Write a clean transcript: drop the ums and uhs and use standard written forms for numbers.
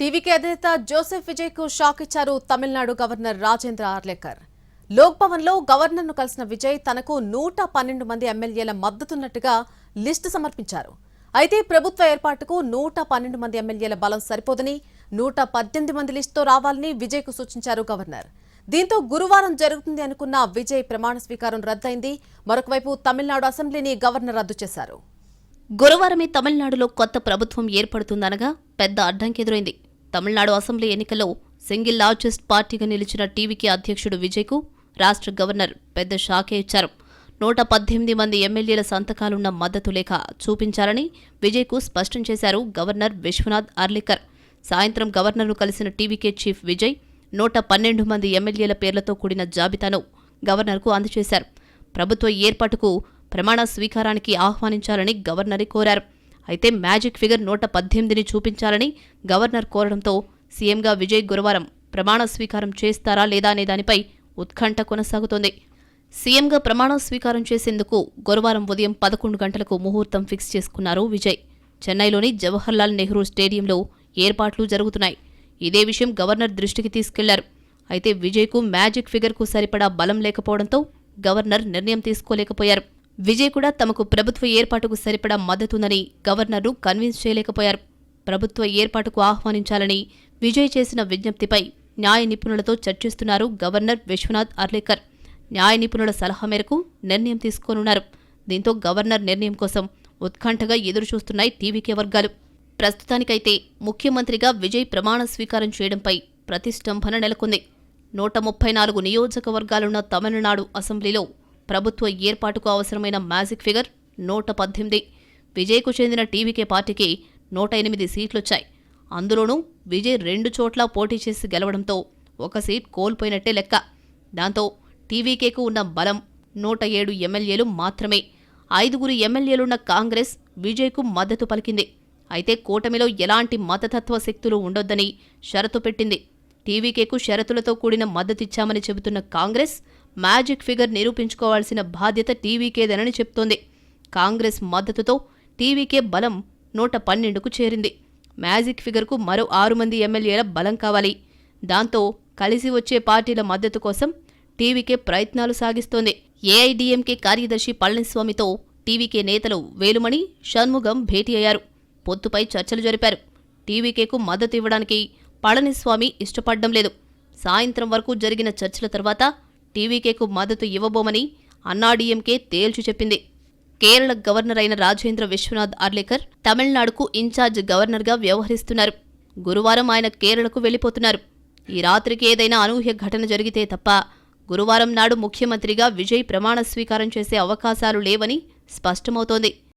టీవీకి అధినేత జోసెఫ్ విజయ్ కు షాక్ ఇచ్చారు తమిళనాడు గవర్నర్ రాజేంద్ర ఆర్లేకర్. లోక్ భవన్ లో గవర్నర్ ను కలిసిన విజయ్ తనకు 112 మంది ఎమ్మెల్యేల మద్దతున్నట్టుగా లిస్టు సమర్పించారు. అయితే ప్రభుత్వ ఏర్పాటుకు 112 మంది ఎమ్మెల్యేల బలం సరిపోదని 118 మంది లిస్టుతో రావాలని విజయ్ కు సూచించారు గవర్నర్. దీంతో గురువారం జరుగుతుంది అనుకున్న విజయ్ ప్రమాణ స్వీకారం రద్దయింది. మరొకవైపు తమిళనాడు అసెంబ్లీని గవర్నర్ రద్దు చేశారు. గురువారమే తమిళనాడులో కొత్త ప్రభుత్వం ఏర్పడుతుందనగా పెద్ద అడ్డంకెదురైంది. తమిళనాడు అసెంబ్లీ ఎన్నికల్లో సింగిల్ లార్జెస్ట్ పార్టీగా నిలిచిన టీవీకే అధ్యక్షుడు విజయ్కు రాష్ట్ర గవర్నర్ పెద్ద షాకే ఇచ్చారు. 118 మంది ఎమ్మెల్యేల సంతకాలున్న మద్దతు లేఖ చూపించాలని విజయ్కు స్పష్టం చేశారు గవర్నర్ విశ్వనాథ్ అర్లేకర్. సాయంత్రం గవర్నర్ను కలిసిన టీవీకే చీఫ్ విజయ్ 112 మంది ఎమ్మెల్యేల పేర్లతో కూడిన జాబితాను గవర్నర్కు అందజేశారు. ప్రభుత్వ ఏర్పాటుకు ప్రమాణ స్వీకారానికి ఆహ్వానించాలని గవర్నర్ కోరారు. అయితే మ్యాజిక్ ఫిగర్ 118ని చూపించాలని గవర్నర్ కోరడంతో సీఎంగా విజయ్ గురువారం ప్రమాణ స్వీకారం చేస్తారా లేదా అనే దానిపై ఉత్కంఠ కొనసాగుతోంది. సీఎంగా ప్రమాణ స్వీకారం చేసేందుకు గురువారం ఉదయం 11 గంటలకు ముహూర్తం ఫిక్స్ చేసుకున్నారు విజయ్. చెన్నైలోని జవహర్లాల్ నెహ్రూ స్టేడియంలో ఏర్పాట్లు జరుగుతున్నాయి. ఇదే విషయం గవర్నర్ దృష్టికి తీసుకెళ్లారు. అయితే విజయ్కు మ్యాజిక్ ఫిగర్కు సరిపడా బలం లేకపోవడంతో గవర్నర్ నిర్ణయం తీసుకోలేకపోయారు. విజయ్ కూడా తమకు ప్రభుత్వ ఏర్పాటుకు సరిపడా మద్దతుందని గవర్నర్ను కన్విన్స్ చేయలేకపోయారు. ప్రభుత్వ ఏర్పాటుకు ఆహ్వానించాలని విజయ్ చేసిన విజ్ఞప్తిపై న్యాయ నిపుణులతో చర్చిస్తున్నారు గవర్నర్ విశ్వనాథ్ అర్లేకర్. న్యాయ నిపుణుల సలహా మేరకు నిర్ణయం తీసుకోనున్నారు. దీంతో గవర్నర్ నిర్ణయం కోసం ఉత్కంఠగా ఎదురుచూస్తున్నాయి టీవీకే వర్గాలు. ప్రస్తుతానికైతే ముఖ్యమంత్రిగా విజయ్ ప్రమాణ స్వీకారం చేయడంపై ప్రతిష్టంభన నెలకొంది. 134 నియోజకవర్గాలున్న తమిళనాడు అసెంబ్లీలో ప్రభుత్వ ఏర్పాటుకు అవసరమైన మ్యాజిక్ ఫిగర్ 118. విజయ్కు చెందిన టీవీకే పార్టీకి 108 సీట్లొచ్చాయి. అందులోనూ విజయ్ 2 చోట్ల పోటీ చేసి గెలవడంతో ఒక సీట్ కోల్పోయినట్టే లెక్క. దాంతో టీవీకేకు ఉన్న బలం 107 ఎమ్మెల్యేలు మాత్రమే. 5 ఎమ్మెల్యేలున్న కాంగ్రెస్ విజయ్కు మద్దతు పలికింది. అయితే కూటమిలో ఎలాంటి మతతత్వ శక్తులు ఉండొద్దని షరతు పెట్టింది. టీవీకేకు షరతులతో కూడిన మద్దతిచ్చామని చెబుతున్న కాంగ్రెస్ మ్యాజిక్ ఫిగర్ నిరూపించుకోవాల్సిన బాధ్యత టీవీకేదేనని చెప్తోంది. కాంగ్రెస్ మద్దతుతో టీవీకే బలం 112కు చేరింది. మ్యాజిక్ ఫిగర్కు మరో 6 మంది ఎమ్మెల్యేల బలం కావాలి. దాంతో కలిసి వచ్చే పార్టీల మద్దతు కోసం టీవీకే ప్రయత్నాలు సాగిస్తోంది. ఏఐడీఎంకే కార్యదర్శి పళనిస్వామితో టీవీకే నేతలు వేలుమణి, షణ్ముగం భేటీ అయ్యారు. పొత్తుపై చర్చలు జరిపారు. టీవీకేకు మద్దతు ఇవ్వడానికి పళనిస్వామి ఇష్టపడ్డం లేదు. సాయంత్రం వరకు జరిగిన చర్చల తర్వాత టీవీకేకు మద్దతు ఇవ్వబోమని అన్నాడీఎంకే తేల్చి చెప్పింది. కేరళ గవర్నర్ అయిన రాజేంద్ర విశ్వనాథ్ అర్లేకర్ తమిళనాడుకు ఇన్ఛార్జ్ గవర్నర్గా వ్యవహరిస్తున్నారు. గురువారం ఆయన కేరళకు వెళ్లిపోతున్నారు. ఈ రాత్రికి ఏదైనా అనూహ్య ఘటన జరిగితే తప్ప గురువారం నాడు ముఖ్యమంత్రిగా విజయ్ ప్రమాణ స్వీకారం చేసే అవకాశాలు లేవని స్పష్టమవుతోంది.